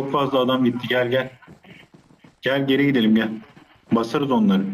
Çok fazla adam gitti. Gel gel. Gel geri gidelim gel. Basarız onları.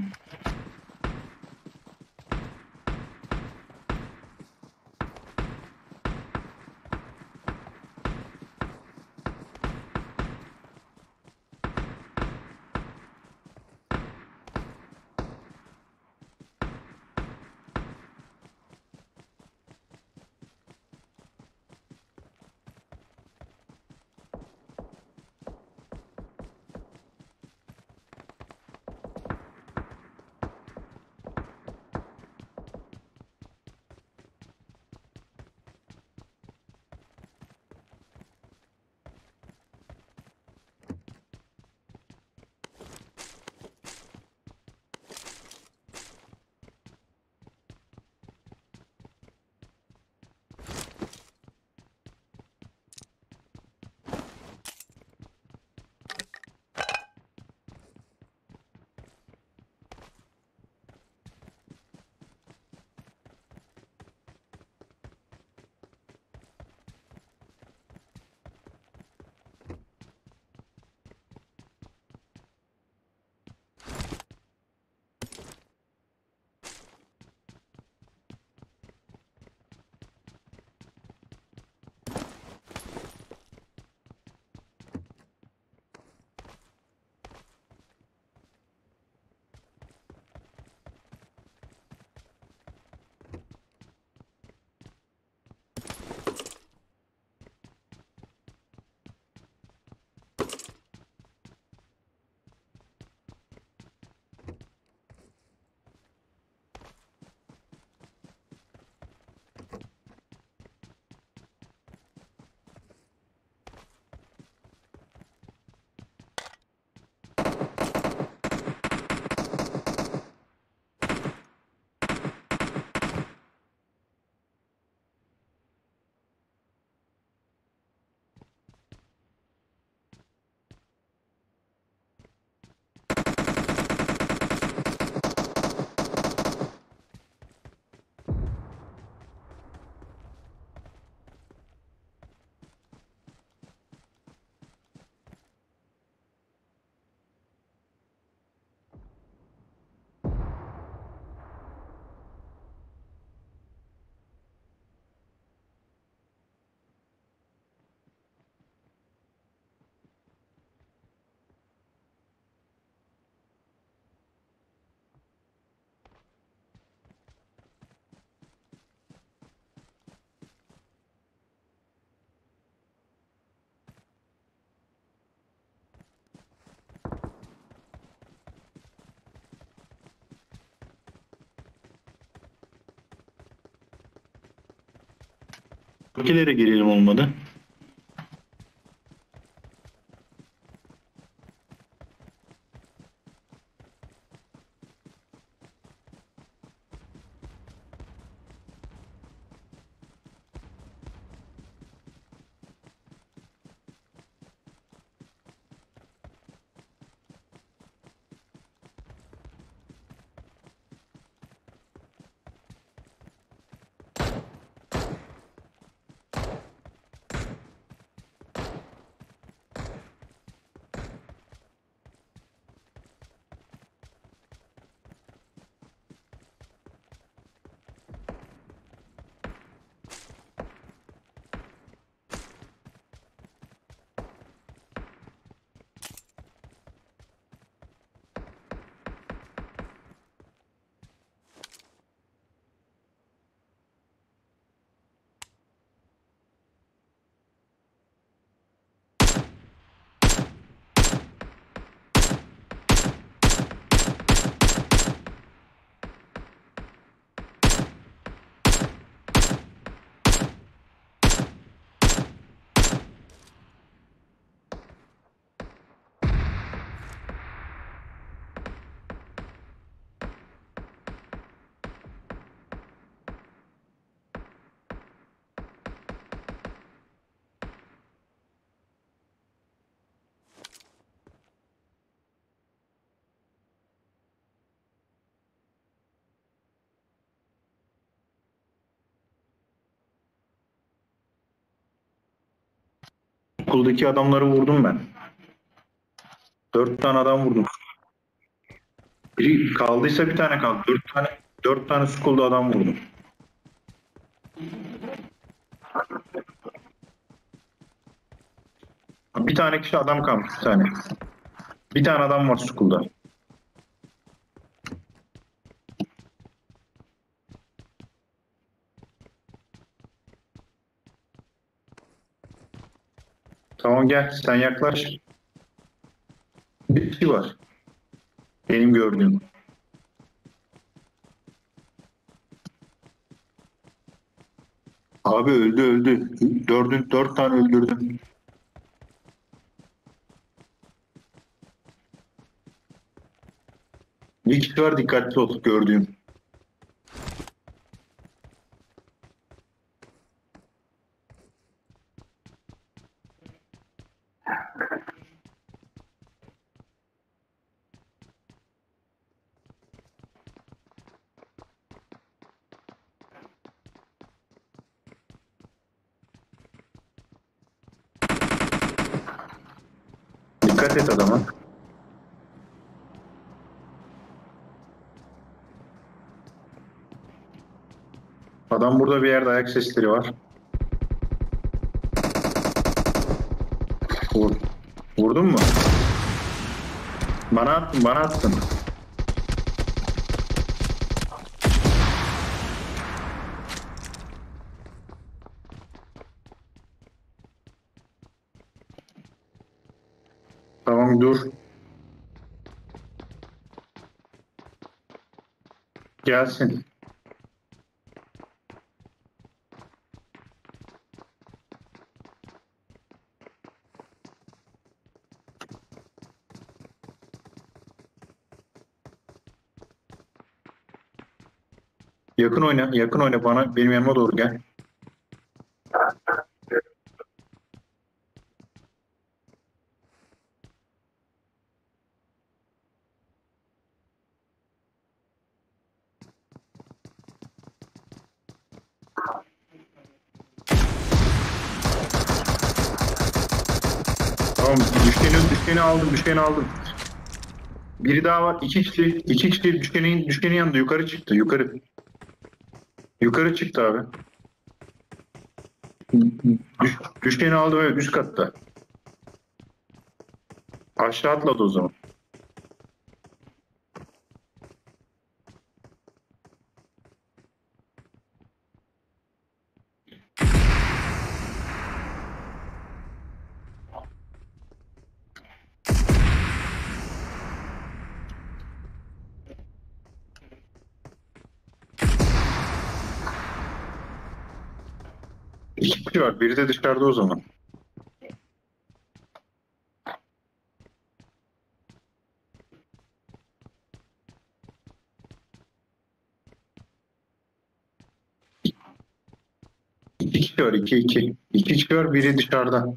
Ülkelere girelim olmadı. Okuldaki adamları vurdum ben. Dört tane adam vurdum. Biri kaldıysa bir tane kaldı. Dört tane school'da adam vurdum. Bir tane kişi adam kalmış bir tane. Bir tane adam var school'da. Tamam gel sen yaklaş. Bir kişi var. Benim gördüğüm. Abi öldü. Dört tane öldürdüm. Bir kişi var dikkatli ol gördüğüm. Dikkat et adama. Adam burada bir yerde ayak sesleri var. Vur. Vurdun mu? Bana attın. Tamam dur. Gelsin. Yakın oyna bana, benim yanıma doğru gel. Tamam, düşeni aldım. Biri daha var, iki kişi düşenin yanında yukarı çıktı, yukarı. Yukarı çıktı abi. Düşeni aldım, evet, üst katta. Aşağı atladı o zaman. İki kişi var, biri de dışarıda o zaman. İki kişi var, iki. İki kişi var, biri dışarıda.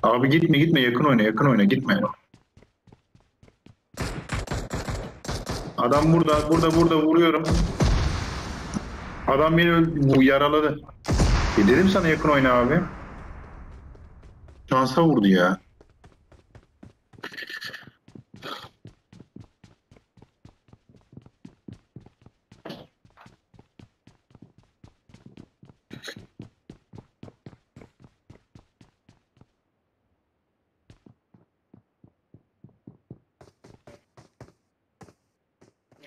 Abi gitme, yakın oyna, gitme. Adam burada vuruyorum. Adam beni bu yaraladı. Dedim sana yakın oyna abi. Şansa vurdu ya.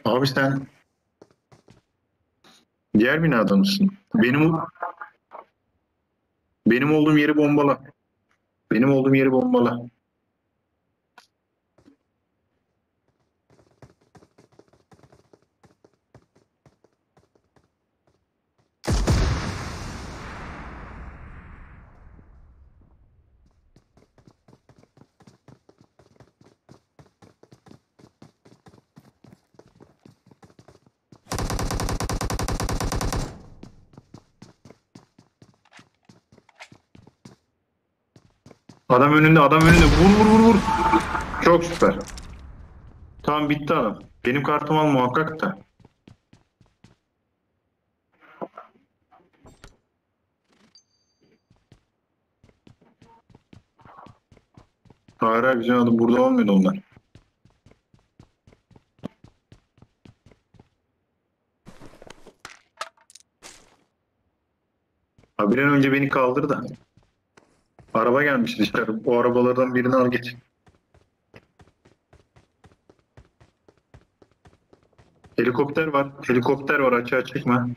Abi sen diğer binada mısın? Benim olduğum yeri bombala. Benim olduğum yeri bombala. Adam önünde, adam önünde. Vur vur vur vur. Çok süper. Tamam bitti adam. Benim kartımı al muhakkak da. Hayır hayır, güzel adam. Burada olmuyordu onlar. Ha, bir an önce beni kaldır da. Araba gelmiş dışarı. O arabalardan birini al geç. Helikopter var. Helikopter var. Açığa çıkma.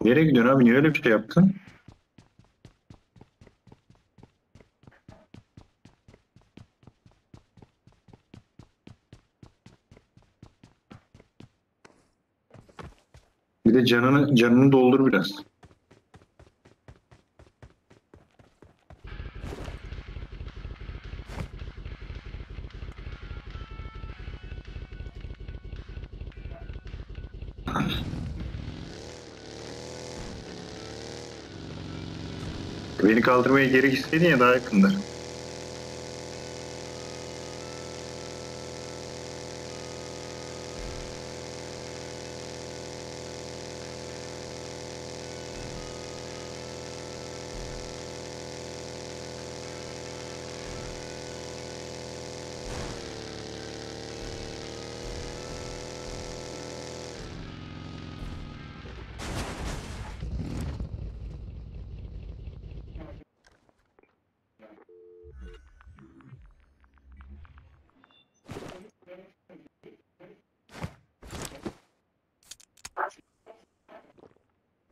Nereye gidiyorsun abi? Niye öyle bir şey yaptın? Bir de canını doldur biraz. Beni kaldırmaya geri gitseydin ya daha yakındır.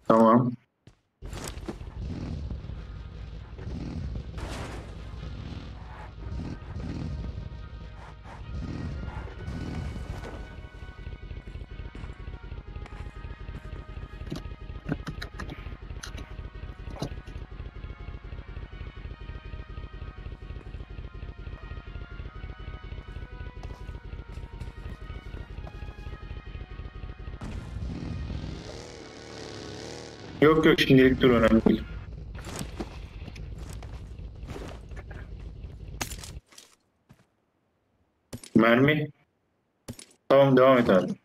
Tamam. Yok yok, şimdilik dur, önemli değil. Mermi. Tamam, devam et abi.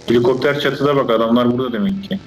Helikopter çatıda, bak adamlar burada demek ki.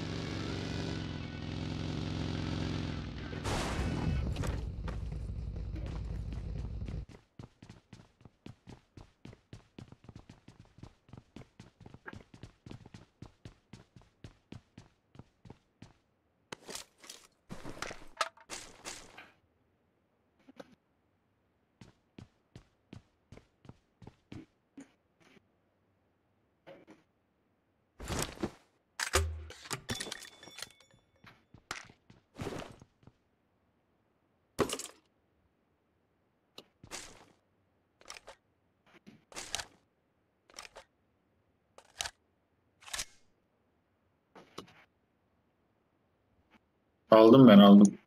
Aldım, ben aldım.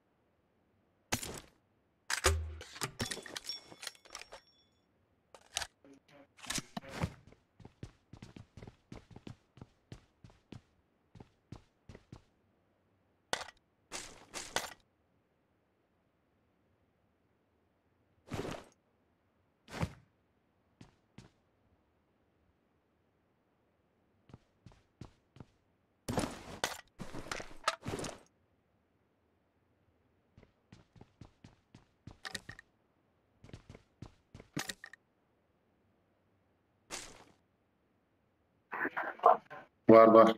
Var var.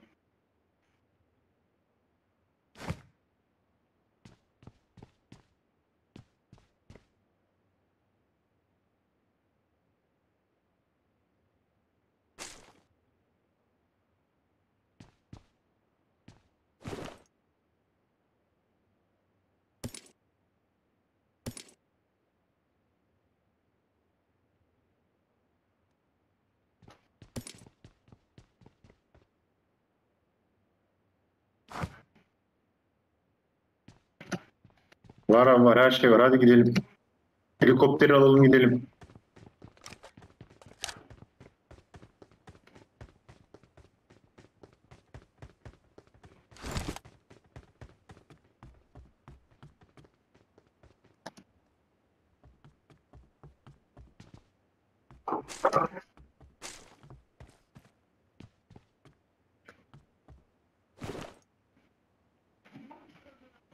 Var abi var, her şey var. Hadi gidelim. Helikopteri alalım gidelim.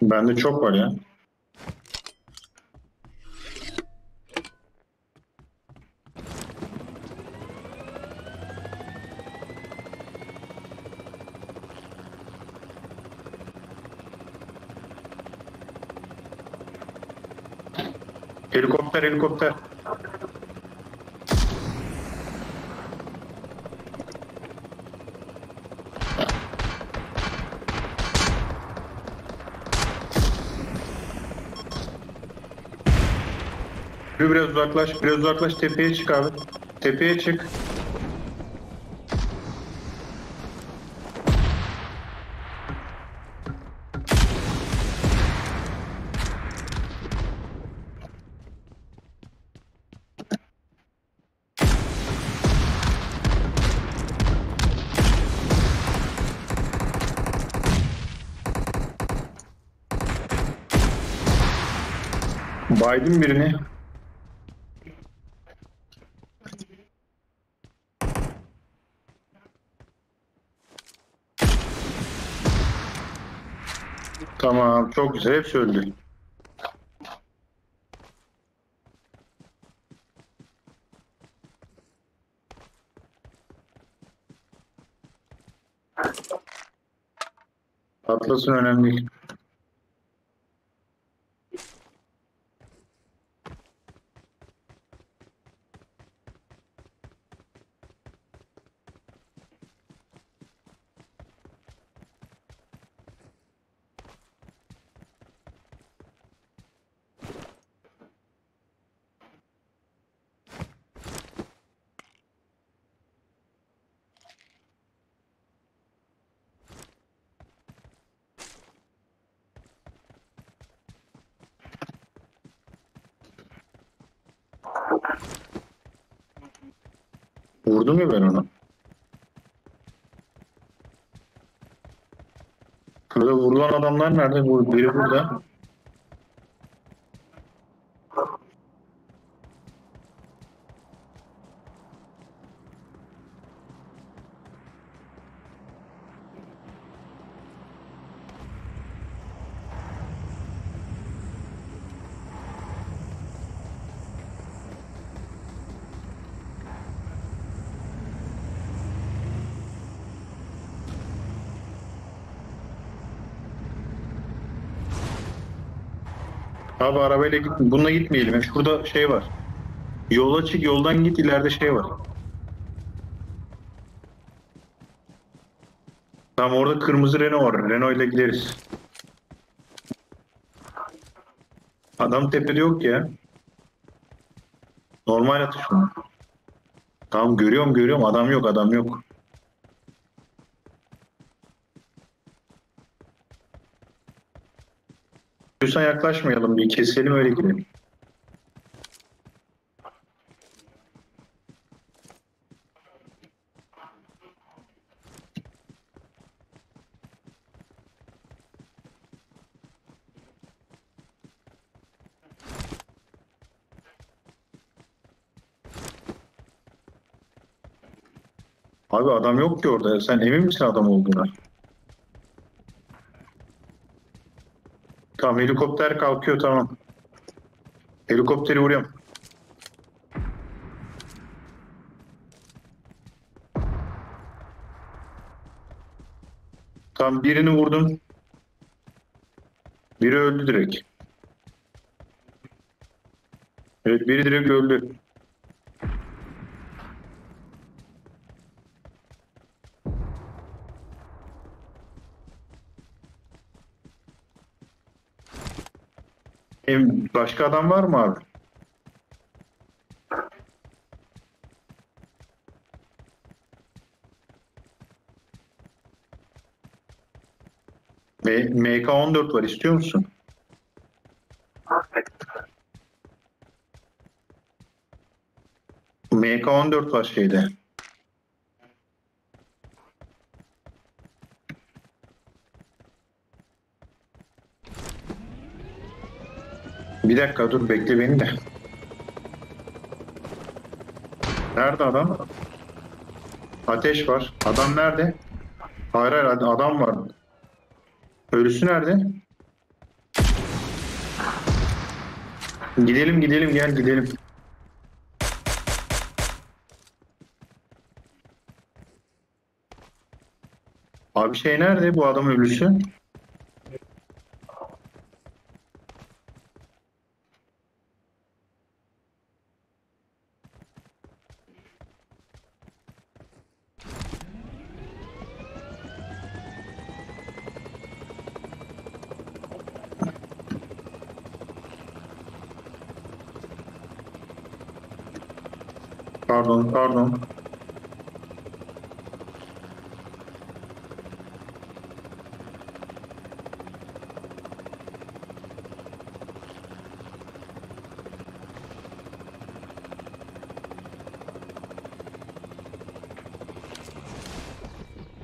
Bende çok var ya. Helikopter helikopter. Biraz uzaklaş, biraz uzaklaş, tepeye çık abi. Tepeye çık. Baydım birini. Tamam, çok güzel. Hepsi öldü. Atlas'ın önemli değil. Vurdum ya ben onu. Burada vurulan adamlar nerede? Biri burada. Abi arabayla git. Bununla gitmeyelim. Şurada şey var. Yola çık, yoldan git, ileride şey var. Tam orada kırmızı Renault var. Renault ile gideriz. Adam tepede yok ya. Normal atış mı? Tamam, görüyorum görüyorum. Adam yok, adam yok. Diyorsan yaklaşmayalım, bir keselim öyle gidelim. Abi adam yok ki orada. Sen emin misin adam olduğuna? Tamam, helikopter kalkıyor, tamam. Helikopteri vuruyorum. Tam birini vurdum. Biri öldü direkt. Evet, biri direkt öldü. Başka adam var mı abi? MK14 var, istiyor musun? MK14 var şeyde. Bir dakika dur, bekle beni de. Nerede adam? Ateş var. Adam nerede? Hayır hayır, adam var. Ölüsü nerede? Gidelim gidelim, gel gidelim. Abi şey nerede, bu adamın ölüsü? Pardon pardon.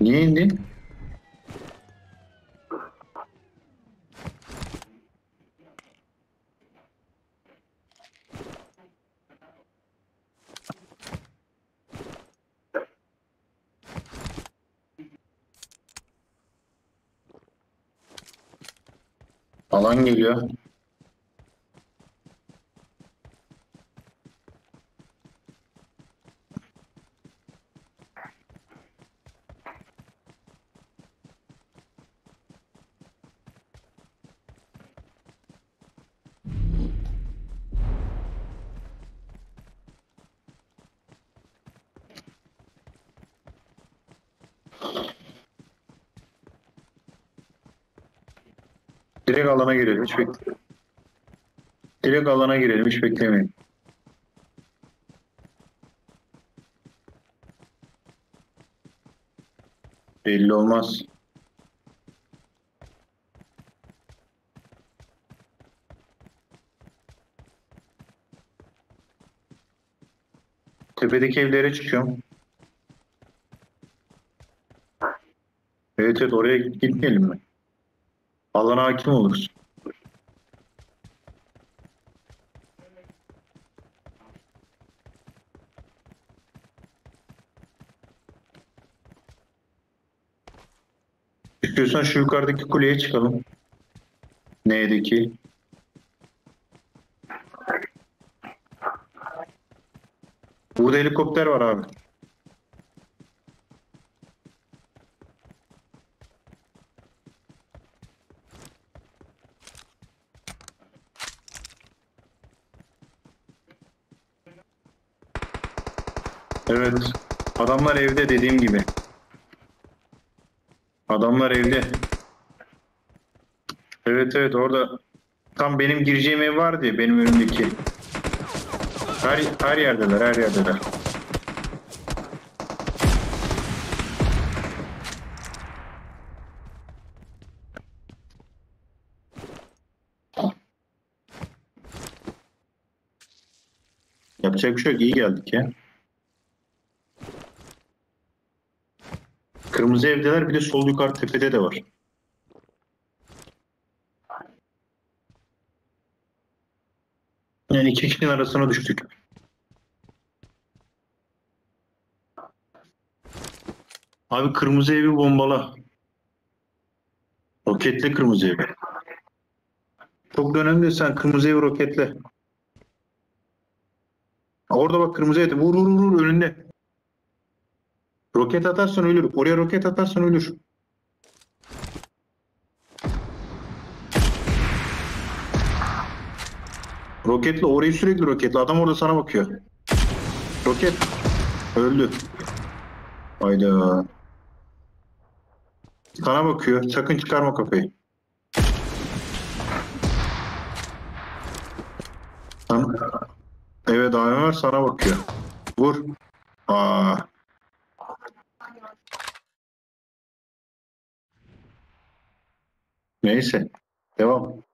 Niye indin? Alan geliyor. Direkt alana girelim. Direkt alana girelim. Hiç beklemeyin. Belli olmaz. Tepedeki evlere çıkıyorum. Evet evet, oraya gitmeyelim mi? Alana hakim oluruz. İstiyorsan şu yukarıdaki kuleye çıkalım. N'deki. Burada helikopter var abi. Evet. Adamlar evde, dediğim gibi. Adamlar evde. Evet evet, orada. Tam benim gireceğim ev vardı ya, benim önümdeki. Her yerdeler, her yerdeler. Yapacak bir şey yok. İyi geldik ya. Kırmızı evdeler, bir de sol yukarı tepede de var. Yani iki kişinin arasına düştük. Abi kırmızı evi bombala. Roketle kırmızı evi. Çok da önemli değil, sen kırmızı evi roketle. Orada bak, kırmızı evi vur vur vur önünde. Roket atarsan ölür. Oraya roket atarsan ölür. Roketle orayı sürekli roketle. Adam orada sana bakıyor. Roket. Öldü. Hayda. Sana bakıyor. Sakın çıkarma kafayı. Sana... Evet AVM var sana bakıyor. Vur. Aa. Neyse. Devam.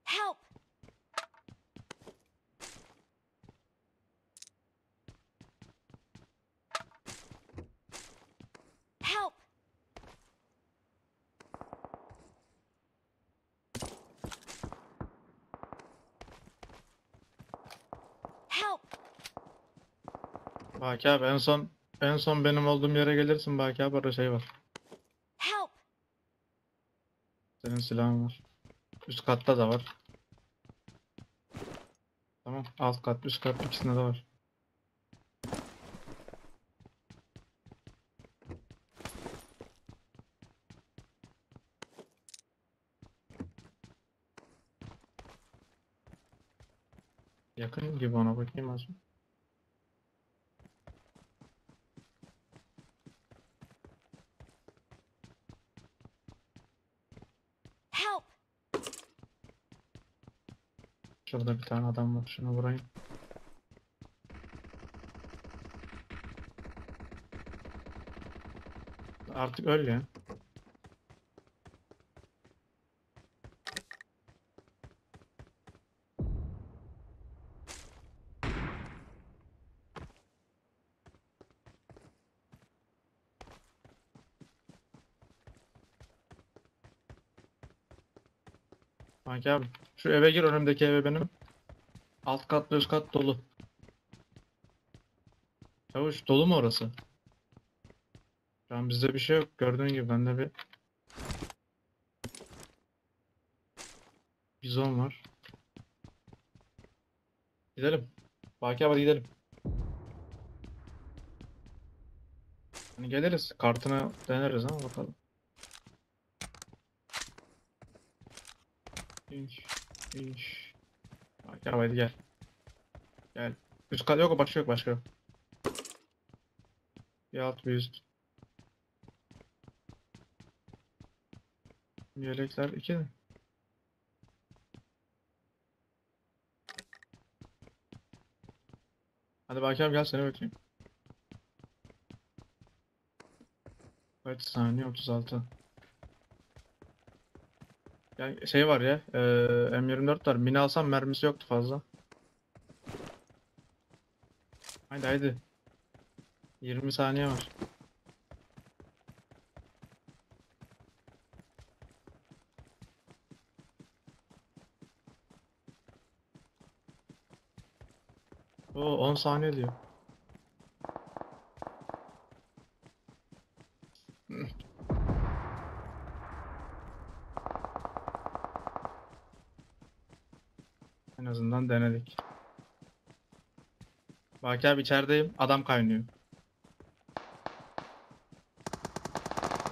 Help! Help! Help! Baki abi en son benim olduğum yere gelirsin Baki abi, orada şey var. Help! Senin silahın var. Üst katta da var. Tamam, alt kat üst kat ikisinde de var. Yakın gibi, ona bakayım az. Help! Şurada bir tane adam var, şunu vurayım. Artık öl ya. Baki abi şu eve gir, önümdeki eve benim. Alt katla üst kat dolu. Çavuş, dolu mu orası? Şu an bizde bir şey yok, gördüğün gibi bende bir bizon var. Gidelim. Baki abi gidelim. Hani geliriz, kartını deneriz ama bakalım. İnş, inş. Baki abi hadi gel. Gel. Üst kat yok, başka yok, başka yok. Bir alt bir üst. Yelekler iki. Hadi Baki abi gel, seni bekliyorum. Kaç saniye? 36. Yani şey var ya, M24 var. Mini alsam mermisi yoktu fazla. Haydi haydi. 20 saniye var. Oo, 10 saniye diyor. Hı. En azından denedik. Baki abi içerideyim. Adam kaynıyor.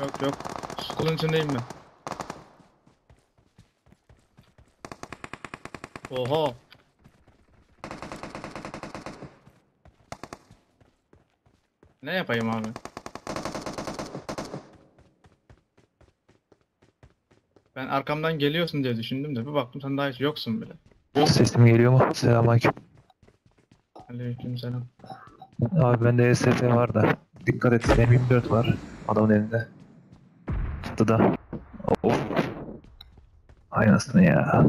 Yok yok. School'un içindeyim ben. Oha. Ne yapayım abi? Ben arkamdan geliyorsun diye düşündüm de bir baktım sen daha hiç yoksun bile. Sesim geliyor mu? Selamünaleyküm. Aleykümselam. Abi bende ESF var da. Dikkat et. M24 var. Adamın elinde. Çatıda. Of. Aynasını ya.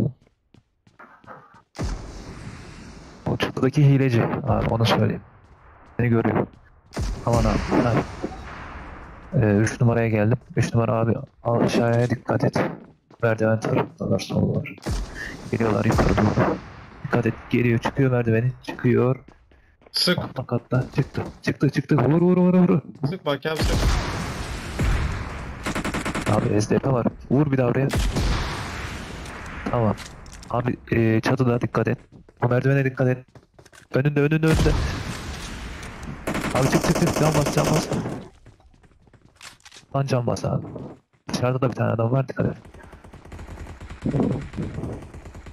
O çatıdaki hileci. Abi onu söyleyeyim. Seni görüyor. Aman abi. Ha. 3 numaraya geldim. 3 numara abi. Aşağıya dikkat et. Merdiven tarafındalar. Sol var. Geliyorlar yukarı doğru. Dikkat et. Geliyor. Çıkıyor merdiveni. Çıkıyor. Sık. Atla katla. Çıktı. Çıktı. Çıktı. Vur vur vur vur. Sık bak abi sık. Abi SDP var. Vur bir daha oraya. Tamam. Abi çatıda dikkat et. O merdivene dikkat et. Önünde önünde önünde. Abi çık çık çık. Can bas can bas. Lan can bas abi. Dışarıda da bir tane adam var, dikkat et.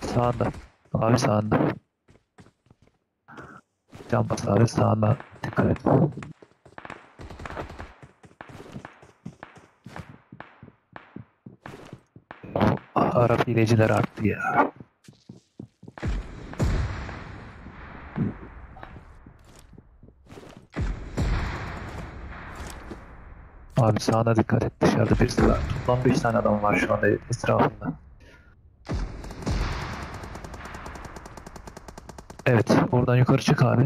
Sağında. Abi sağında. Can bas abi sağında. Dikkat et. Arap hileciler arttı ya. Abi sağına dikkat et. Dışarıda birisi var. Toplam 5 tane adam var şu anda etrafında. Evet. Oradan yukarı çık abi.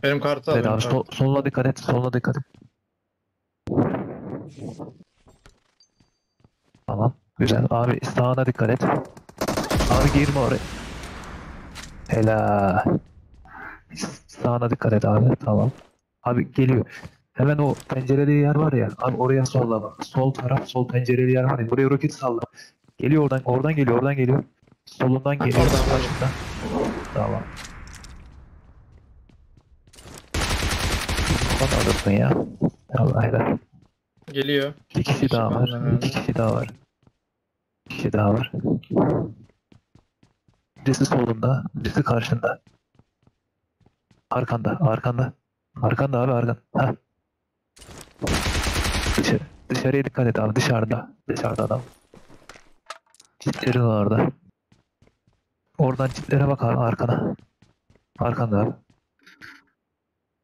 Benim kartı Evet alayım. abi. Soluna dikkat et. Soluna dikkat et. Tamam. Güzel. Abi sağına dikkat et. Abi girme oraya. Helal. Sağına dikkat et abi. Tamam. Abi geliyor. Hemen o pencereli yer var ya. Abi oraya solla bak. Sol taraf, sol pencereli yer var ya. Buraya roket salla. Geliyor oradan. Oradan geliyor. Oradan geliyor. Solundan geliyor. Oradan, oradan. Karşıdan. Tamam. Bana alırsın ya. Allah helal. Geliyor. İki kişi daha var. Vallahi. İki kişi daha var. İki kişi daha var. Birisi solunda. Birisi karşında. Arkanda. Arkanda. Arkanda abi arkanda. Heh. Dışarıya dikkat et abi. Dışarıda. Dışarıda adam. Çitlerin orada. Oradan çitlere bak abi arkana. Arkanda abi.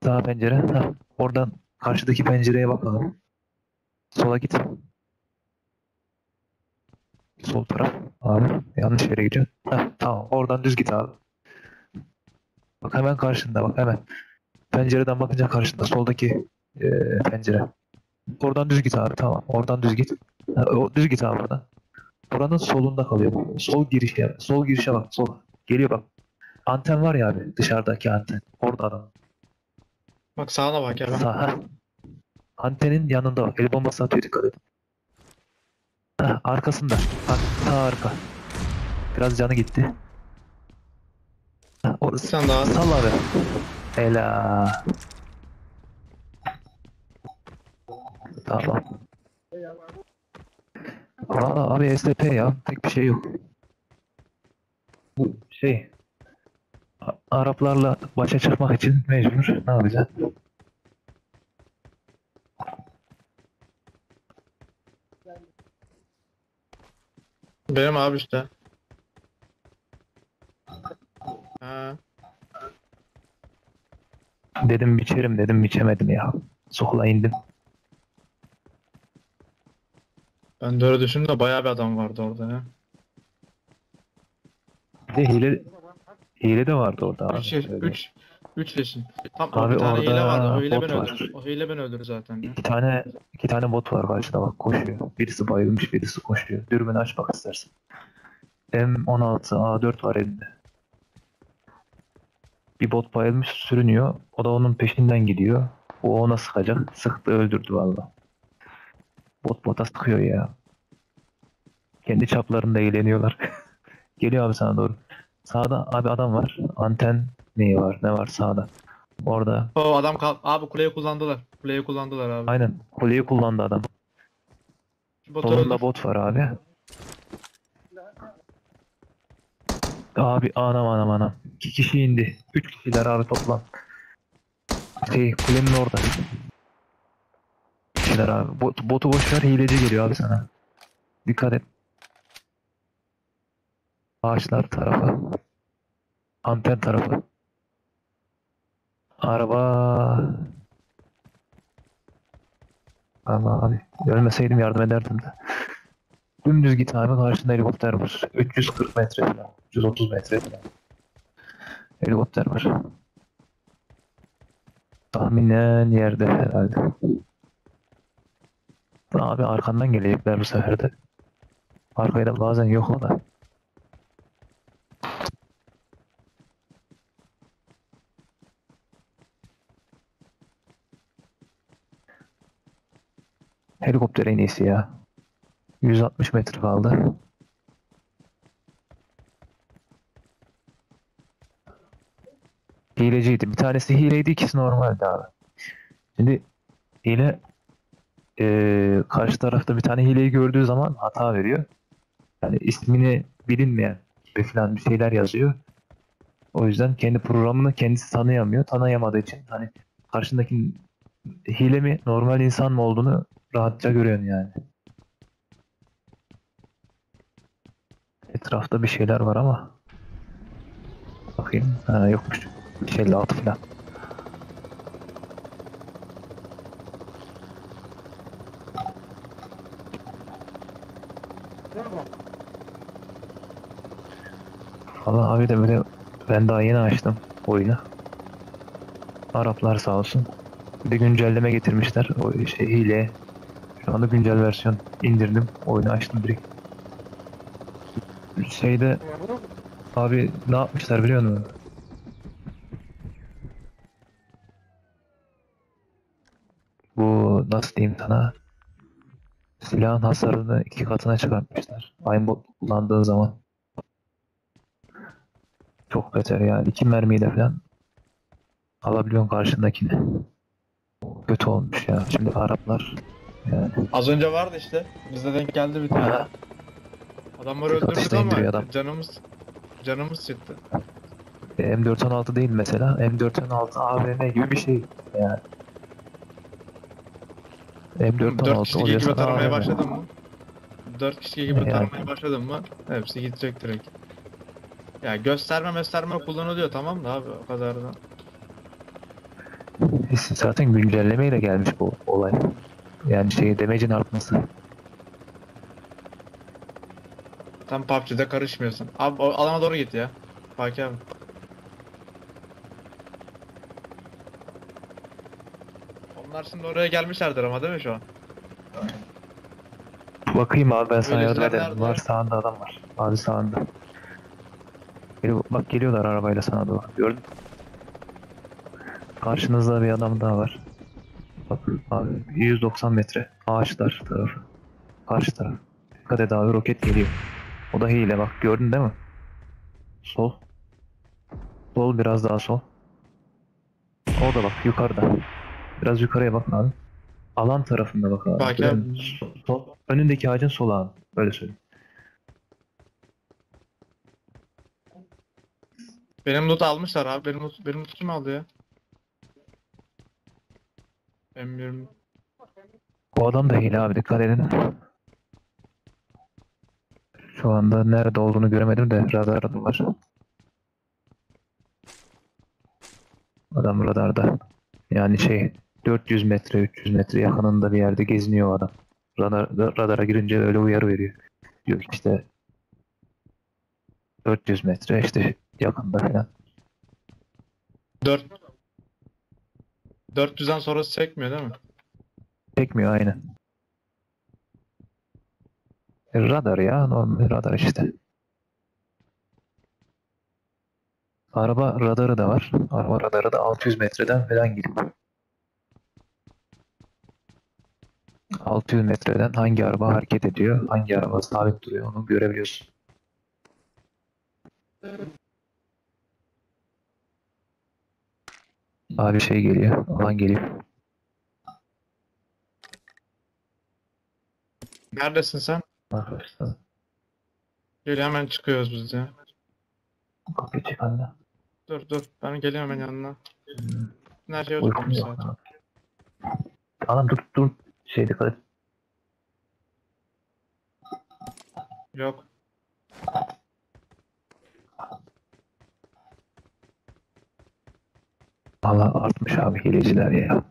Sağ pencere. Heh. Oradan karşıdaki pencereye bak abi. Sola git. Sol taraf. Abi yanlış yere gidiyorsun. Heh, tamam. Oradan düz git abi. Bak hemen karşında bak hemen. Pencereden bakınca karşında. Soldaki pencere. Oradan düz git abi. Tamam. Oradan düz git. Ha, düz git abi oradan. Oranın solunda kalıyor. Sol girişe. Sol girişe bak. Sol. Geliyor bak. Anten var ya abi. Dışarıdaki anten. Orada adam. Bak sağına bak ya. Sağ. Heh. Antenin yanında bak. El bombası atıyor, dikkat et. Heh, arkasında. Bak sağ arka. Biraz canı gitti. Heh, orası. Sen daha. Salla abi. Ela. Tamam. Abi SDP ya. Pek bir şey yok. Bu şey. Araplarla başa çıkmak için mecbur. Ne yapacağız? Benim abi işte. Ha. Dedim biçerim dedim biçemedim ya. Soğula indim. Ben de öyle düşündüm de bayağı bir adam vardı orada ya. Bir de hile de vardı orada abi. 3 leşin. Tam Abi bir tane orada hile vardı. O hile bot beni var. öldürdü. O hile beni öldürdü zaten ya. İki tane bot var karşıda bak koşuyor. Birisi bayılmış, birisi koşuyor. Dürbünü aç bak istersen. M16 A4 var elinde. Bir bot bayılmış sürünüyor. O da onun peşinden gidiyor. O ona sıkacak. Sıktı öldürdü valla. Bot bota sıkıyor ya. Kendi çaplarında eğleniyorlar. Geliyor abi sana doğru. Sağda abi adam var. Anten neyi var? Ne var sağda? Orada. O adam abi kuleyi kullandılar. Kuleyi kullandılar abi. Aynen. Kuleyi kullandı adam. Şu botu Solunda öldür. bot var abi. Abi anam. 2 kişi indi. 3 kişiler abi toplam. Kulenin orada. Kişiler abi. Botu boş ver, hileci geliyor abi sana. Dikkat et. Ağaçlar tarafı. Anten tarafı. Araba. Allah abi. Ölmeseydim yardım ederdim de. Dümdüz git abi, karşında helikopter var. 340 metre falan. 330 metre falan. Helikopter var. Tahminen yerde herhalde. Abi arkandan gelecekler bu sefer de. Arkaya da bazen yok o da. Helikopter en iyisi ya. 160 metre kaldı. Hileciydi. Bir tanesi hileydi, ikisi normaldi abi. Şimdi hile karşı tarafta bir tane hileyi gördüğü zaman hata veriyor. Yani ismini bilinmeyen gibi falan bir şeyler yazıyor. O yüzden kendi programını kendisi tanıyamıyor. Tanıyamadığı için hani karşındaki hile mi normal insan mı olduğunu rahatça görüyorsun yani. Etrafta bir şeyler var ama bakayım. Ha, yokmuş. 56 falan. Valla abi de böyle, ben daha yeni açtım oyunu. Araplar sağ olsun. Bir de güncelleme getirmişler. O şey hile. Şu anda güncel versiyon indirdim. Oyunu açtım direkt. Şeyde abi ne yapmışlar biliyor musun? Bu nasıl diyeyim sana? Silahın hasarını 2 katına çıkartmışlar. Aimbot kullandığın zaman. Çok beter yani. 2 mermiyle falan alabiliyorsun karşındakini. Kötü olmuş ya. Şimdi Araplar yani Az önce vardı işte. Bizde denk geldi bir tane. ha, Adamları tek öldürdük atışta ama indiriyor adam. canımız çıktı. M416 değil mesela. M416 AVM gibi bir şey. Yani Oğlum 4 M416 kişilik oluyor ekibe sana taramaya AVM. başladın mı? 4 kişilik ekibe Yani taramaya başladın mı? Hepsi gidecek direkt. Ya gösterme kullanılıyor tamam da abi o kadar da. zaten güncellemeyle gelmiş bu olay. Yani şey damage'in artması. Tam PUBG'de karışmıyorsun. Abi o alana doğru git ya. Fatih abi. Onlar şimdi oraya gelmişlerdir ama değil mi şu an? Bakayım abi, ben sana yardım Öyleciler ederim. Var nerede? sağında adam var. Abi sağında. Bak geliyorlar arabayla sana doğru. Gördün mü? Karşınızda bir adam daha var. Bak abi 190 metre. Ağaçlar tarafı. Karşı taraf. Dikkat et abi, roket geliyor. O da hile, bak gördün değil mi? Sol. Sol, biraz daha sol. O da bak yukarıda. Biraz yukarıya bak abi. Alan tarafında bak abi. Fatih abi. Sol. Önündeki ağacın solu abi. Öyle söyleyeyim. Benim loot almışlar abi. Benim loot kim aldı ya? M20. O adam da hile abi, dikkat edin. Şu anda nerede olduğunu göremedim de radarda var. Adam radarda. Yani şey 400 metre 300 metre yakınında bir yerde geziniyor o adam. Radara girince öyle uyarı veriyor. Diyor ki işte 400 metre işte yakında falan. 4 400'den sonrası çekmiyor değil mi? Çekmiyor aynen. Radar ya, normal radar işte. Araba radarı da var. Araba radarı da 600 metreden falan gidiyor. 600 metreden hangi araba hareket ediyor, hangi araba sabit duruyor onu görebiliyorsun. Abi şey geliyor, alan geliyor. Neredesin sen? Arkadaşlar, Geliyor hemen çıkıyoruz biz ya. kapıyı çek anne. Dur ben geliyorum hemen yanına. Hmm, Her şey uykum oturtmuş yok. zaten. Anam dur dur. Şey dikkat et. Yok. Valla artmış abi hileciler ya.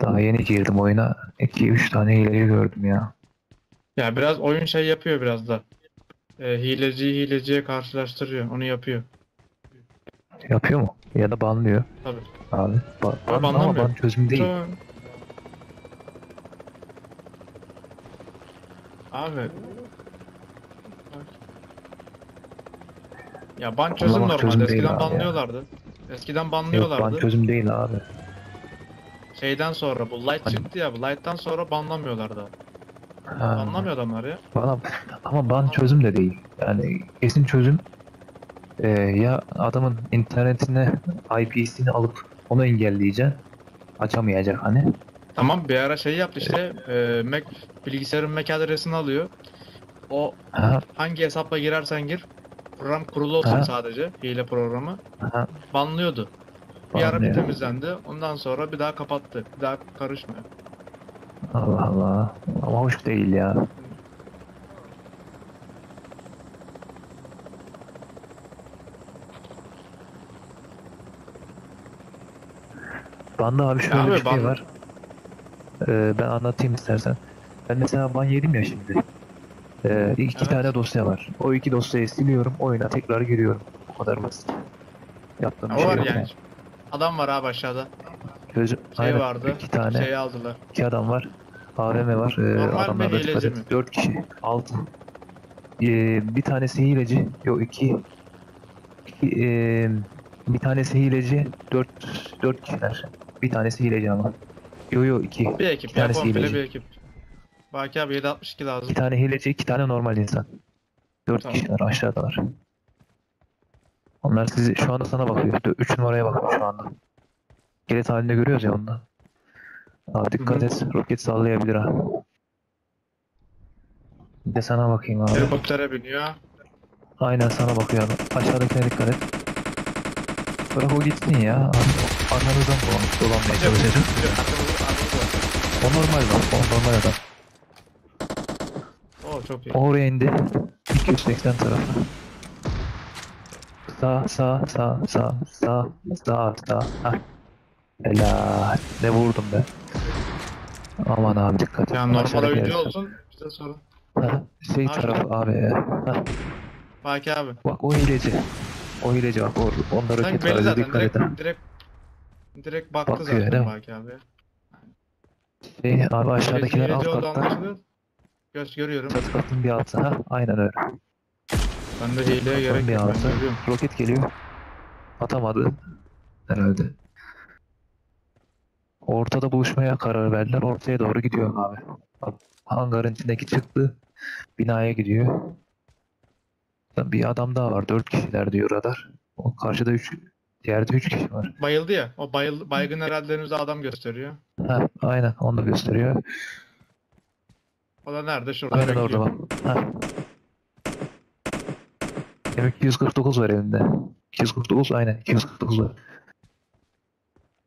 Daha yeni girdim oyuna. 2-3 tane hileci gördüm ya. Ya biraz oyun şey yapıyor biraz da. Hileciyi hileciye karşılaştırıyor. Onu yapıyor. Yapıyor mu? Ya da banlıyor Tabii. abi. Ama Ama banlamıyor. ban çözüm değil. Abi. Ya ban çözüm Banlamak normalde. çözüm değil Eskiden abi ya. banlıyorlardı. Eskiden Yok ban banlıyorlardı. çözüm değil abi. Şeyden sonra bu Light Hani- çıktı ya. Bu Light'tan sonra banlamıyorlardı. Ha, Banlamıyor adamlar ya. bana, ama ban çözüm de değil. Yani kesin çözüm ya adamın internetine IP'sini alıp onu engelleyeceksin. Açamayacak hani. Tamam bir ara şey yaptı işte. Mac, bilgisayarın MAC adresini alıyor. O Ha, hangi hesapla girersen gir. Program kurulu olsun Ha. sadece. Hile programı. ha, Banlıyordu. Bir ara bir banlıyor. temizlendi. Ondan sonra bir daha kapattı. Bir daha karışmıyor. Allah Allah. Ama hoş değil ya. Banda abi şöyle Abi bir şey ban- var. Ben anlatayım istersen. Ben mesela ban yedim ya şimdi. İki Evet. tane dosya var. O iki dosyayı siliyorum. Oyuna tekrar giriyorum. O kadar basit. Yaptığım bir O şey var yok yani. yani. Adam var abi aşağıda. Gözüm, Şey aynen. vardı. İki tane. Şeyi aldılar. İki adam var. AVM var. Normal mi, Adamlarda dikkat hileci et. mi? 4 kişi. 6. Bir tanesi hileci. Yok iki. Bir tanesi hileci. Dört kişiler. Bir tanesi hileci ama. Yo iki. Bir İki ekip ya, tanesi komple hileci. bir ekip. Baki abi 762 lazım. İki tane hileci, iki tane normal insan. Dört Tamam. kişiler aşağıdalar. Onlar sizi şu anda sana bakıyor. 3 numaraya bakıyor şu anda. Gelet halinde görüyoruz ya ondan. Abi dikkat Hı hı. et. Roket sallayabilir ha. Bir de sana bakayım abi. Helikoptere biniyor. Aynen sana bakıyor abi. Aşağıdakine dikkat et. Bırak o gitsin ya. Abi, arkanızdan dolanmaya çalışacak. O normal bak. O normal adam. Oo çok iyi. O oraya indi. 280 tarafı. Sağ. Hah. Helal. Ne vurdum be. Aman abi dikkat et. Yani normal Aşağıdakiler oyuncu dikkat. olsun. Bize sorun. Ha, şey Aşağı. tarafı abi. Hah, Baki abi. bak o hileci. O hileci bak. Onda Sanki roket belli var. zaten. Dikkat et. ha. Direkt baktı Bakıyor, değil zaten mi? Baki abi. Şey, abi aşağıdakiler alt Hileci oldu katta. anlaşılıyor. Görüyorum. Çatı katın bir altı. Ha, aynen öyle. Ben de hileye gerek Katın bir yok. Ben altı. görüyorum. Roket geliyor. Atamadı. Herhalde. Ortada buluşmaya karar verdiler. Ortaya doğru gidiyor abi. Hangarın içindeki çıktı. Binaya gidiyor. Bir adam daha var. 4 kişiler diyor radar. O karşıda 3, diğerde 3 kişi var. Bayıldı ya. O baygın herhalde önümüzde adam gösteriyor. Ha, aynen onu da gösteriyor. O da nerede? Şurada Aynen bekliyor. orada bak. Ha. M249 var elinde. 249 aynen 249 var.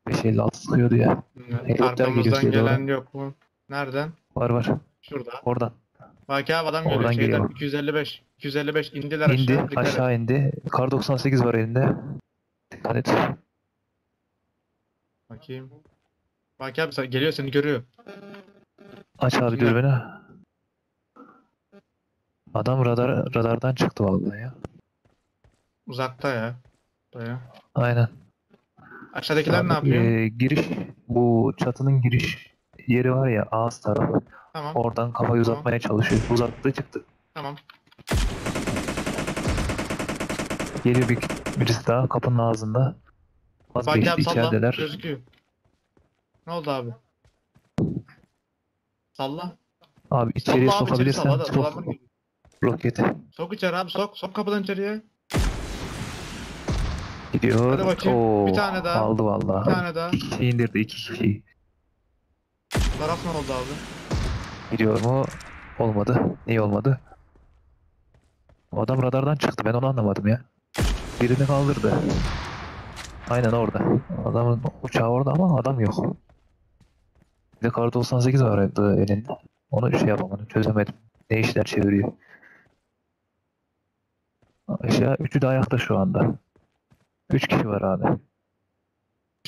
556 sıkıyordu ya. Helikopter geliyor Arkamızdan size doğru. gelen yok mu? Nereden? Var. Şurada. Oradan. Baki abi adam geliyor. Oradan Şeyden geliyor. 255. 255 indiler İndi. aşağı. Dikkat et. Aşağı indi. Kar 98 var elinde. Dikkat et. Bakayım. Baki abi geliyor, seni görüyor. Aç abi Güzel. dürbünü. Adam radardan çıktı vallahi ya. Uzakta ya. Baya. Aynen. Aşağıdakiler ne Abi, yapıyor? giriş bu çatının giriş yeri var ya ağız tarafı. Tamam. Oradan kafayı uzatmaya çalışıyor. Uzattı çıktı. Tamam. Geliyor birisi daha kapının ağzında. Baki Vazgeçti abi salla. içerideler. Gözüküyor. Ne oldu abi? Salla. Abi içeriye Salla abi, içeri sokabilirsen salla da. sok Adamlar geliyor. roketi. Sok içeri abi, sok. Sok kapıdan içeriye. Gidiyor. Hadi bakayım. Oo, Bir tane daha. aldı Bir vallahi. tane daha. 2 kişi indirdi 2 kişi. Taraf ne oldu abi? Gidiyor mu? Olmadı. Niye olmadı? O adam radardan çıktı. Ben onu anlamadım ya. Birini kaldırdı. Aynen orada. Adamın uçağı orada ama adam yok. Bir de kar 98 var elinde. Onu şey yapamadım, çözemedim. Ne işler çeviriyor. Aşağı üçü de ayakta şu anda. 3 kişi var abi.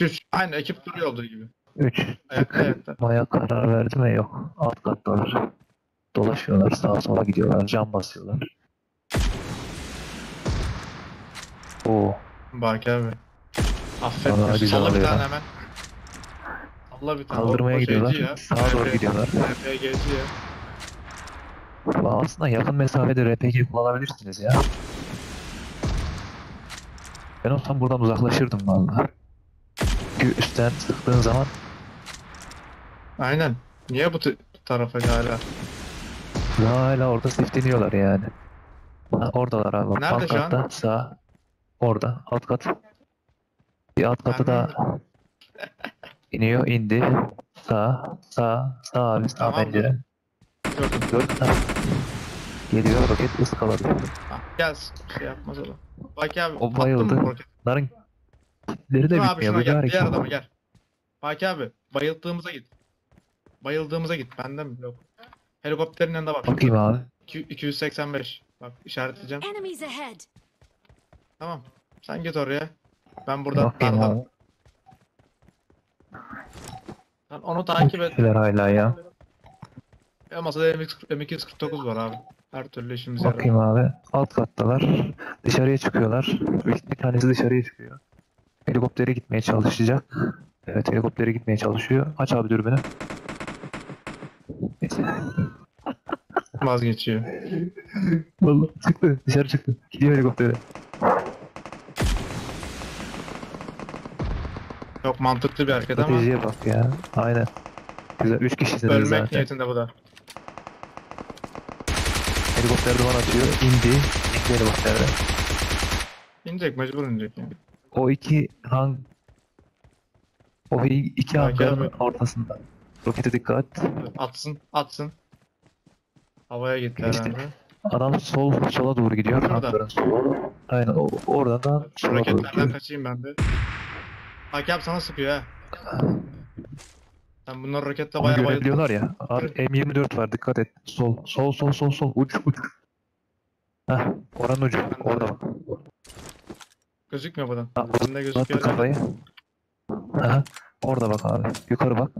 3. Aynı ekip duruyor olduğu gibi. 3 Ayakta ayakta. Maya karar verdi mi? Yok. Alt kattalar. Dolaşıyorlar. Sağa sola gidiyorlar. Cam basıyorlar. Oo. Baki abi. Affet. Vallahi güzel Salla bir oluyor tane ha. hemen. Salla bir tane. Kaldırmaya O gidiyorlar. şeyci ya. Sağa doğru gidiyorlar. RPG'ci ya. Aslında yakın mesafede RPG kullanabilirsiniz ya. Ben olsam buradan uzaklaşırdım vallahi. Çünkü üstten sıktığın zaman Aynen. Niye bu tarafa hala? hala orada siftiniyorlar yani. Ha, oradalar abi. Bak, Nerede alt şu an? katta sağ. Orada. Alt kat. Bir alt katı Nerede? da iniyor. İndi. Sağ. Sağ. Sağ abi. Sağ Tamam, pencere. Gördüm. Dört. Ha. Geliyor roket ıskaladı. Ha, gel. Şey yapmaz o da. Baki abi. O attın bayıldı. mı roket? Bunların kitleri de Dur abi bitmiyor. şuna Bu gel. hareket. Diğer adama gel. Baki abi. Bayıldığımıza git. Bayıldığımıza git. Benden mi? Yok. Helikopterin yanında bak. Bakayım abi. 285. Bak işaretleyeceğim. Enemies ahead. Tamam. Sen git oraya. Ben burada Bakayım darlarım. abi. Sen onu takip et. Kişiler hala ya. Ya masada M249 var abi. Her türlü işimize yarar. Bakayım abi. Alt kattalar. Dışarıya çıkıyorlar. Bir tanesi dışarıya çıkıyor. Helikoptere gitmeye çalışacak. Evet, helikoptere gitmeye çalışıyor. Aç abi dürbünü. Vazgeçiyor. Vallahi çıktı. Dışarı çıktı. Gidiyor helikoptere. Çok mantıklı bir hareket ama Stratejiye bak ya. Aynen. Güzel. 3 kişisiniz ölmek zaten. niyetinde bu da. Helikopter duman atıyor. İndi. İndi helikopterde. İnecek, mecbur inecek yani. O iki Belki hangarın abi. ortasında. Rokete dikkat. Atsın, atsın. Havaya gitti İşte. herhalde. Adam sola doğru gidiyor. Orada. Hangarın solu. Aynen. Oradan da Şu sola doğru roketlerden gidiyor. kaçayım ben de. Baki abi sana sıkıyor ha. Sen bunları roketle Onu bayağı bayıldın. görebiliyorlar ya. Abi M24 var, dikkat et. Sol. Uç. Heh, oranın ucu. Orada bak. Gözükmüyor buradan. Ha, Bende Attı gözüküyor. kafayı. Aha, orada bak abi. Yukarı bak.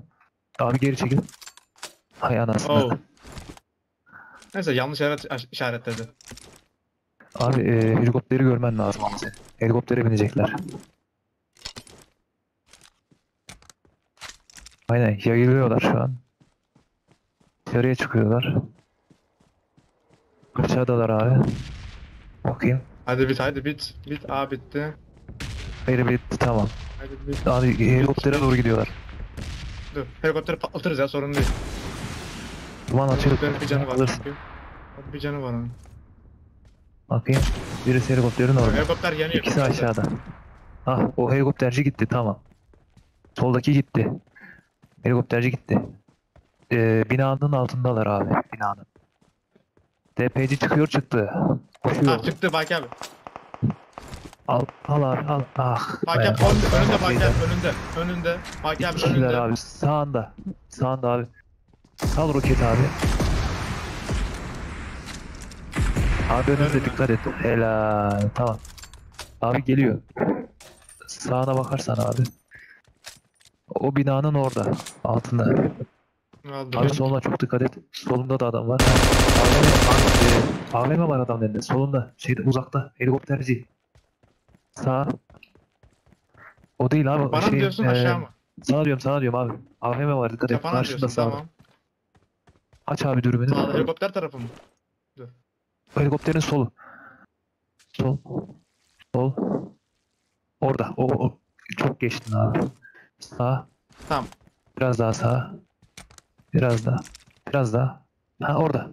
Abi geri çekil. Hay anasını. Oh. Neyse yanlış işaretledi. Abi helikopteri görmen lazım ama senin. Helikoptere binecekler. Aynen, yayılıyorlar şu an. Dışarıya çıkıyorlar. Aşağıdalar abi. Bakayım. Hadi bit. Bit. Aa bitti. Biri bitti, tamam. Hadi bit. Abi helikoptere doğru gidiyorlar. Dur. Helikopteri patlatırız ya, sorun değil. Duman atıyor. Helikopterin bir canı var Alırsın. çünkü. Bir canı var onun. Bakayım. Birisi helikopterin orada. Helikopter yanıyor. İkisi aşağıda. Ah, o helikopterci gitti, tamam. Soldaki gitti. Helikopterci gitti. Binanın altındalar abi. Binanın. TP'ci çıktı. Koşuyor. Ha çıktı Baki abi. Al abi al. Ah. Baki be. abi önünde Baki abi önünde. Baki abi Kişiler önünde. abi sağında. Sağında abi. Sal roket abi. Abi önünde Önüme. dikkat et. Helal. Tamam. Abi geliyor. Sağına bakarsan abi. O binanın orada. Altında. Aldım. Abi soluna çok dikkat et. Solunda da adam var. AVM var adam elinde. Solunda. Şeyde uzakta. Helikopterci. Sağ. O değil abi. Bana mı diyorsun aşağı mı? Sana diyorum abi. AVM var, dikkat et. Kafana Karşında diyorsun, sağda. tamam. Aç abi dürbünü. Sağda helikopter tarafı mı? Helikopterin solu. Sol. Orada. O. Çok geçtin abi. Sağ. Tamam. Biraz daha sağ. Biraz daha. Ha, orada.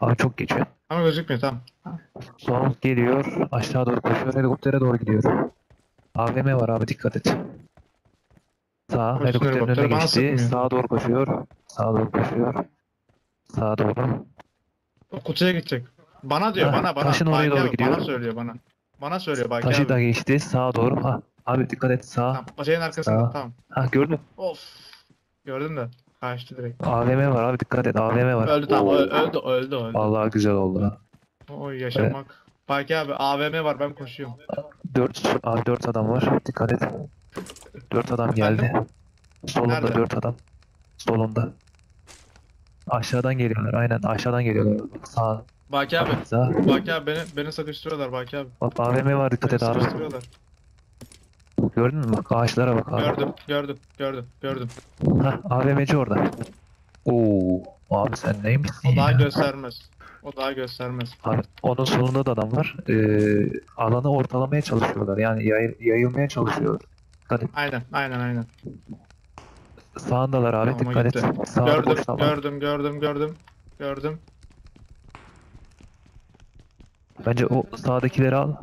Abi çok geçiyor. Ama gözükmüyor, tamam. Sol geliyor. Aşağı doğru koşuyor. Helikoptere doğru gidiyor. AVM var abi, dikkat et. Sağ. Koşsun Helikopterin helikopter, önüne bana geçti. sıkmıyor. Sağa doğru koşuyor. Sağa doğru. O kutuya gidecek. Bana diyor, Ha, bana. taşın oraya Baki doğru abi, gidiyor. Bana söylüyor bana. Bana söylüyor Baki Taşı abi. da geçti. Sağa doğru. Ha. Abi dikkat et, sağa. Tamam. Şeyin arkasında, Sağ. tamam. Ha, gördün mü? Of. Gördüm de. Kaçtı direkt. AVM var abi, dikkat et, AVM var. Öldü tamam Oo, öldü. vallahi güzel oldu ha. Oy yaşamak. Baki abi AVM var ben koşuyorum. 4 adam var, dikkat et. 4 adam geldi. Efendim? Solunda Nerede? 4 adam. Solunda. Aşağıdan geliyorlar, aynen aşağıdan geliyorlar. Sağ, Baki abi. sağ. Baki abi beni sıkıştırıyorlar Baki abi. Bak AVM var, dikkat Beni et abi. sıkıştırıyorlar. Gördün mü? Bak ağaçlara bak abi. Gördüm. Hah, AVM'ci orada. Oo, abi sen neymişsin O daha ya? göstermez. O daha göstermez. Abi, onun sonunda da adam var. Alanı ortalamaya çalışıyorlar. Yani yayılmaya çalışıyorlar. Dikkat et. Aynen. Sağındalar abi, Ama dikkat et. gitti. Sağda boşta var. Gördüm. Bence o sağdakileri al.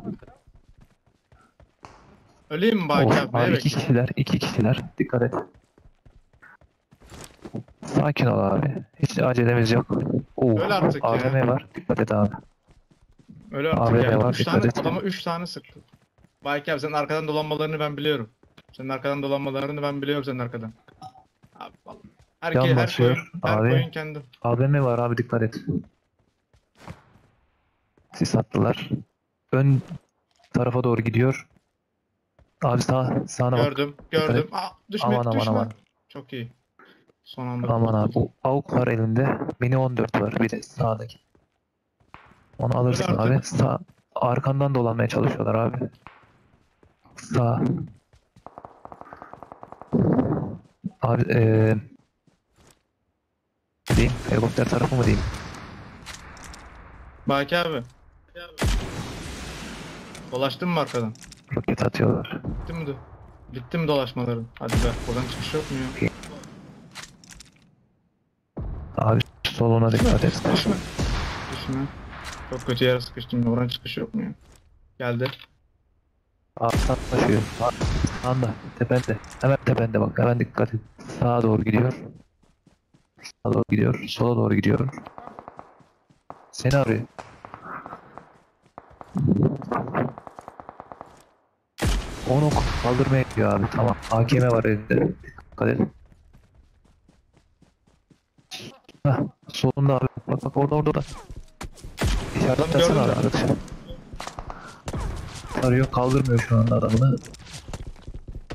Öleyim mi Baki Of, abi? abi Neye iki bekliyorsun? kişiler. Dikkat et. Sakin ol abi. Hiç acelemiz yok. Oo, Öl artık ya. AVM var. Dikkat et abi. Öyle artık AVM yani. var, 3 dikkat tane et. adama 3 tane sıktı. Baki abi senin arkadan dolanmalarını ben biliyorum. Senin arkadan dolanmalarını ben biliyorum senin arkadan. Abi vallahi. Yan basıyor. Her Abi. koyun kendi. AVM var abi, dikkat et. Sis attılar. Ön tarafa doğru gidiyor. Abi sağına bak. Gördüm. et. Aa, düşme. Aman. Çok iyi. Son anda. Aman abi. O AUK var elinde. Mini 14 var bir de sağdaki. Onu alırsın Öyle abi. artık. Arkandan dolanmaya çalışıyorlar abi. Sağ. Abi diyeyim. Helikopter tarafı mı diyeyim? Baki abi. Dolaştın mı arkadan? Roket atıyorlar. Bitti mi dolaşmaların? Hadi be. Buradan çıkış yok mu ya? Abi soluna dikkat et. Düşme. Çok kötü yere sıkıştım. Buradan çıkış yok mu ya? Geldi. Abi sağlaşıyor. Sağında. Tepende. Hemen tepende bak. Hemen dikkat et. Sağa doğru gidiyor. Sağa doğru gidiyor. Sola doğru gidiyor. Seni arıyor. Onu kaldırmaya gidiyor abi. Tamam. AKM var elinde. Dikkat et. Heh, solunda abi. Bak orada. İşaret Adam etsene gördün abi mü? arkadaşlar. Arıyor, kaldırmıyor şu anda adamını.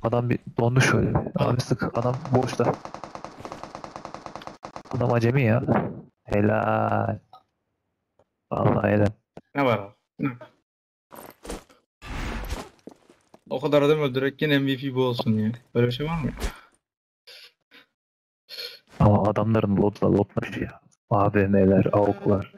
Adam bir dondu şöyle. Abi sık, adam boşta. Adam acemi ya. Helal. Vallahi helal. Ne var abi? Ne? O kadar adam öldürerek yine MVP bu olsun ya. Böyle bir şey var mı? Ama adamların lotlar ya. AVM'ler, AWP'lar.